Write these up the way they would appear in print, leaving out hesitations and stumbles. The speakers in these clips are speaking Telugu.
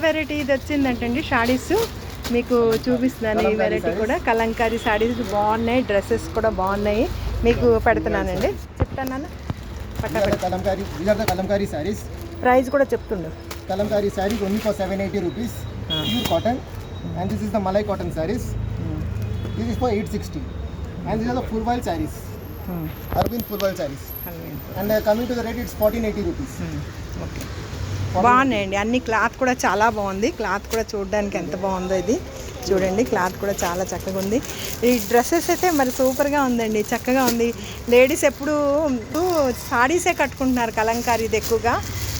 వెరైటీ ఇది వచ్చిందంటండి షాడీస్, మీకు చూపిస్తున్నాను. ఈ వెరైటీ కూడా కలంకారీ శారీస్ బాగున్నాయి, డ్రెస్సెస్ కూడా బాగున్నాయి, మీకు పెడుతున్నానండి. చెప్తాను కలంకారీ సారీస్ ప్రైస్ కూడా చెప్తుండు. Kalamkari sarees only for 780 rupees, pure cotton. And this is the malai cotton sarees, this is for 860. And this are the full voile sarees, Arvind full voile sarees. And coming to the rate it's 1480 rupees. Okay, బాగున్నాయండి అన్ని. క్లాత్ కూడా చాలా బాగుంది, క్లాత్ కూడా చూడడానికి ఎంత బాగుందో ఇది చూడండి. క్లాత్ కూడా చాలా చక్కగా ఉంది. ఈ డ్రెస్సెస్ అయితే మరి సూపర్గా ఉందండి, చక్కగా ఉంది. లేడీస్ ఎప్పుడు సారీసే కట్టుకుంటున్నారు కలంకారీది ఎక్కువగా,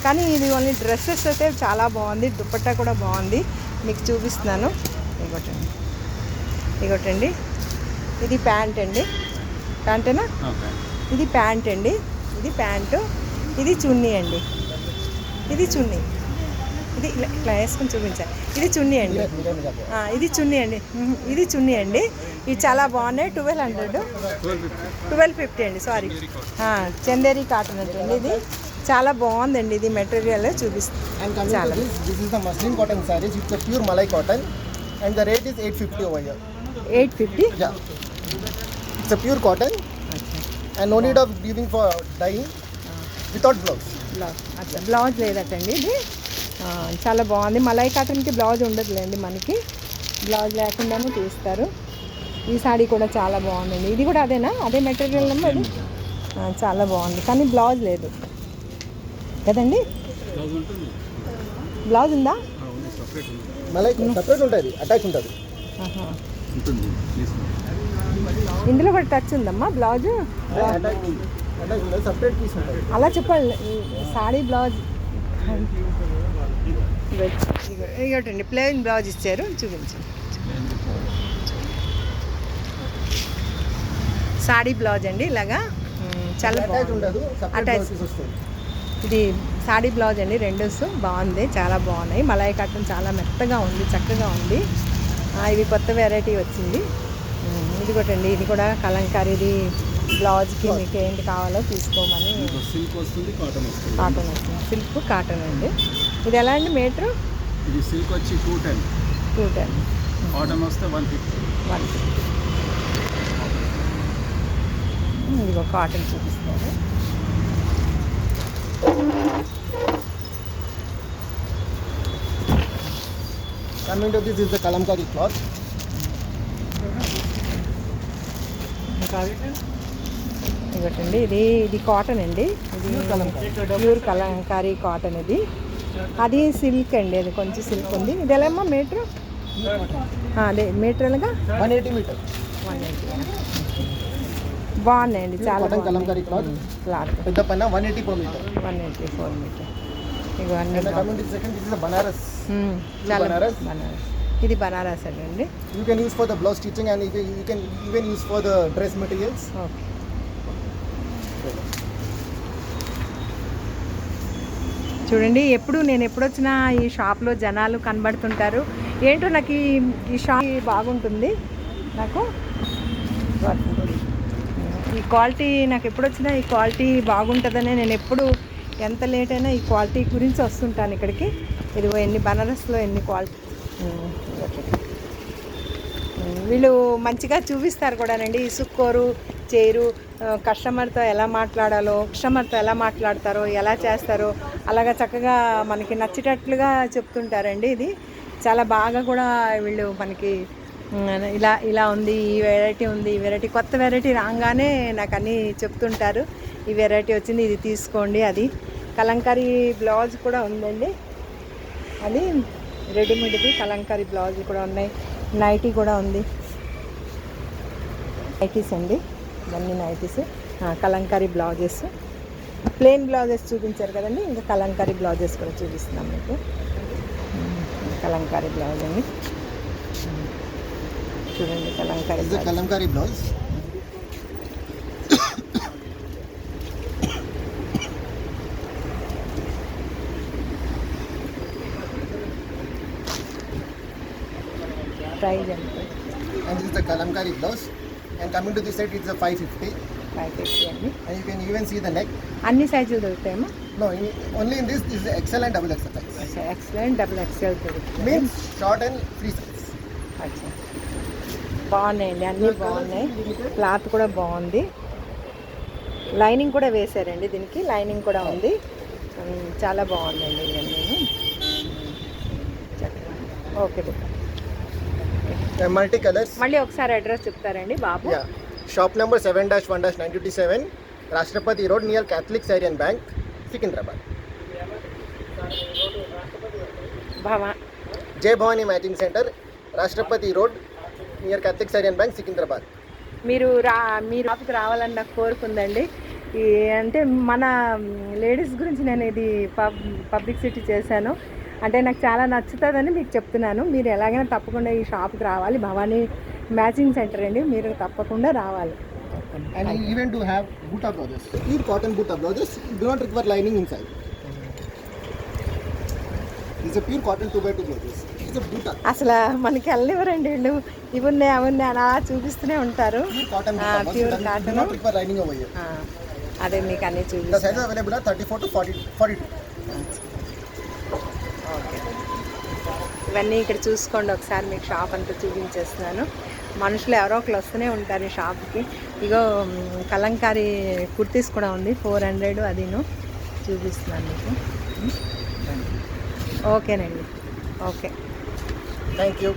కానీ ఇది ఓన్లీ డ్రెస్సెస్ అయితే చాలా బాగుంది. దుపట్టా కూడా బాగుంది, మీకు చూపిస్తున్నాను. ఇగోటండి ఇది ప్యాంట్ అండి, ప్యాంటేనా? ఇది ప్యాంట్ అండి, ఇది ప్యాంటు, ఇది చున్నీ అండి, ఇది చున్నీ. ఇది ఇట్లా వేసుకొని చూపించాలి. ఇది చున్నీ అండి, ఇది చున్నీ అండి, ఇది చున్నీ అండి. ఇవి చాలా బాగున్నాయి. 1250 అండి, సారీ, చందేరి కాటన్ అండి. ఇది చాలా బాగుందండి, ఇది మెటీరియల్ చూపిస్తుంది. చాలా this is the muslin cotton saris, it's pure malai cotton and the rate is 850 over here. 850? Yeah, it's a pure cotton and no need of giving for dyeing without blouse. Blouse లేదటండి ఇది. చాలా బాగుంది. మలై కాటన్కి బ్లౌజ్ ఉండదులేండి, మనకి బ్లౌజ్ లేకుండానే తీస్తారు. ఈ సాడీ కూడా చాలా బాగుందండి. ఇది కూడా అదేనా? అదే మెటీరియల్ నెంబర్ అది. చాలా బాగుంది, కానీ బ్లౌజ్ లేదు కదండి. బ్లౌజ్ ఉందా? మలై సపరేట్ ఉంటుంది, అటాచ్ ఉంటుంది. ఇందులో కూడా టచ్ ఉందమ్మా బ్లౌజ్, సపరేట్ పీస్ ఉంటుంది. అలా చెప్పాలి. సాడీ బ్లౌజ్ ఇగోటండి, ప్లెయిన్ బ్లౌజ్ ఇచ్చారు, చూపించండి. సాడీ బ్లౌజ్ అండి, ఇలాగా చాలా అటాచ్. ఇది సాడీ బ్లౌజ్ అండి, రెండు బాగుంది, చాలా బాగున్నాయి. మలై కాటన్ చాలా మెత్తగా ఉంది, చక్కగా ఉంది. ఇది కొత్త వెరైటీ వచ్చింది. ఇది కొట్టండి, ఇది కూడా కలంకారీది. బ్లౌజ్కి మీకు ఏంటి కావాలో తీసుకోమని. కాటన్ వస్తుంది, సిల్క్ కాటన్ అండి. ఇది ఎలా అండి మీటరు? ఇది సిల్క్ వచ్చి 210, కాటన్ వస్తే 150. ఇదిగో కాటన్ చూపిస్తారు. Coming to this is the kalamkari cloth. ఇవ్వటండి, ఇది కాటన్ అండి, ఇది ప్యూర్ కలంకారీ కాటన్. ఇది అది సిల్క్ అండి, అది కొంచెం సిల్క్ ఉంది. ఇది ఎలా అమ్మా మీటర్? అదే మీటర్ ఎలాగా? 180 మీటర్. 180 బాగున్నాయండి, చాలా కలంకారీ క్లాత్. పెద్ద పైన 184 మీటర్. 184 మీటర్. ఇవన్నీ బనారస్. బనారస్, ఇది బనారస్ అండి. You can use for the blouse stitching and you can even use for the dress materials. Okay, చూడండి. నేను ఎప్పుడు వచ్చినా ఈ షాప్లో జనాలు కనబడుతుంటారు. ఏంటో నాకు ఈ షాప్ బాగుంటుంది. నాకు ఈ క్వాలిటీ, నాకు ఎప్పుడు వచ్చినా ఈ క్వాలిటీ బాగుంటుందనే నేను ఎప్పుడు ఎంత లేట్ అయినా ఈ క్వాలిటీ గురించి వస్తుంటాను ఇక్కడికి. ఇదిగో ఎన్ని బనారస్లో ఎన్ని క్వాలిటీ. వీళ్ళు మంచిగా చూపిస్తారు కూడానండి, ఇసుక్కోరు చేయరు. కస్టమర్తో ఎలా మాట్లాడాలో, కస్టమర్తో ఎలా మాట్లాడతారో, ఎలా చేస్తారో అలాగా చక్కగా మనకి నచ్చేటట్లుగా చెప్తుంటారండి. ఇది చాలా బాగా కూడా వీళ్ళు మనకి ఇలా ఉంది, ఈ వెరైటీ ఉంది, ఈ వెరైటీ కొత్త వెరైటీ రాగానే నాకు అన్నీ చెప్తుంటారు. ఈ వెరైటీ వచ్చింది, ఇది తీసుకోండి. అది కలంకారీ బ్లౌజ్ కూడా ఉందండి, అది రెడీమేడ్ది కలంకారీ బ్లౌజ్ కూడా ఉన్నాయి. నైటీ కూడా ఉంది, నైటీస్ అండి, ఇవన్నీ nighties. Kalamkari blouses, plain blouses చూపించారు కదండి, ఇంకా కలంకారీ బ్లౌజెస్ కూడా చూపిస్తున్నాం మీకు. కలంకారీ బ్లౌజ్ అండి, చూడండి. కలంకారీ బ్లౌజ్ ప్రైజ్ ఎంత? And this is the kalamkari blouse. And coming to this side, it's a 550. 550 అండి. And you can even see the neck. అన్ని సైజులు దొరుకుతాయేమో? No, only in this is the XL and double XL size. అచ్చా ఎక్సెల్ డబుల్ ఎక్సెల్ దొరుకుతుంది. Means short and free size. అచ్చా బాగున్నాయండి, అన్నీ బాగున్నాయి. క్లాత్ కూడా బాగుంది, లైనింగ్ కూడా వేశారండి, దీనికి లైనింగ్ కూడా ఉంది. చాలా బాగుందండి ఇవన్నీ. Okay Multi colors. మళ్ళీ ఒకసారి అడ్రస్ చెప్తారండి బాబు? Yeah. Shop number 7-1-927, Rashtrapati Road near Catholic Syrian Bank, Secunderabad. భవా Jay Bhavani Matching Center, Rashtrapati Road near Catholic Syrian Bank, Secunderabad. మీరు షాప్కి రావాలని నాకు కోరుకుందండి. అంటే మన లేడీస్ గురించి నేను ఇది పబ్లిసిటీ చేశాను, అంటే నాకు చాలా నచ్చుతుందని మీకు చెప్తున్నాను. మీరు ఎలాగైనా తప్పకుండా ఈ షాప్కి రావాలి. భవానీ మ్యాచింగ్ సెంటర్ అండి, మీరు తప్పకుండా రావాలి. And we even do have Butta blouses. Pure cotton Butta blouses, do not require lining inside. These are pure cotton 2x2 blouses. It's a Butta. అసలు మనకి వెళ్ళివ్వరండి వీళ్ళు, ఇవి ఉన్నాయి అవి ఉన్నాయి అలా చూపిస్తూనే ఉంటారు. Pure cotton Butta blouses. Pure Do cotton. not require lining over here. అదే మీకు అన్నీ The sizes చూపిస్తాను. available are 34 to 42. ఓకే, ఇవన్నీ ఇక్కడ చూసుకోండి ఒకసారి, మీకు షాప్ అంతా చూపించేస్తున్నాను. మనుషులు ఎవరో ఒకరు వస్తూనే ఉంటారు ఈ షాప్కి. ఇగో కలంకారీ కుర్తీస్ కూడా ఉంది, 400 అదిను చూపిస్తున్నాను మీకు. ఓకేనండి, ఓకే. Thank you.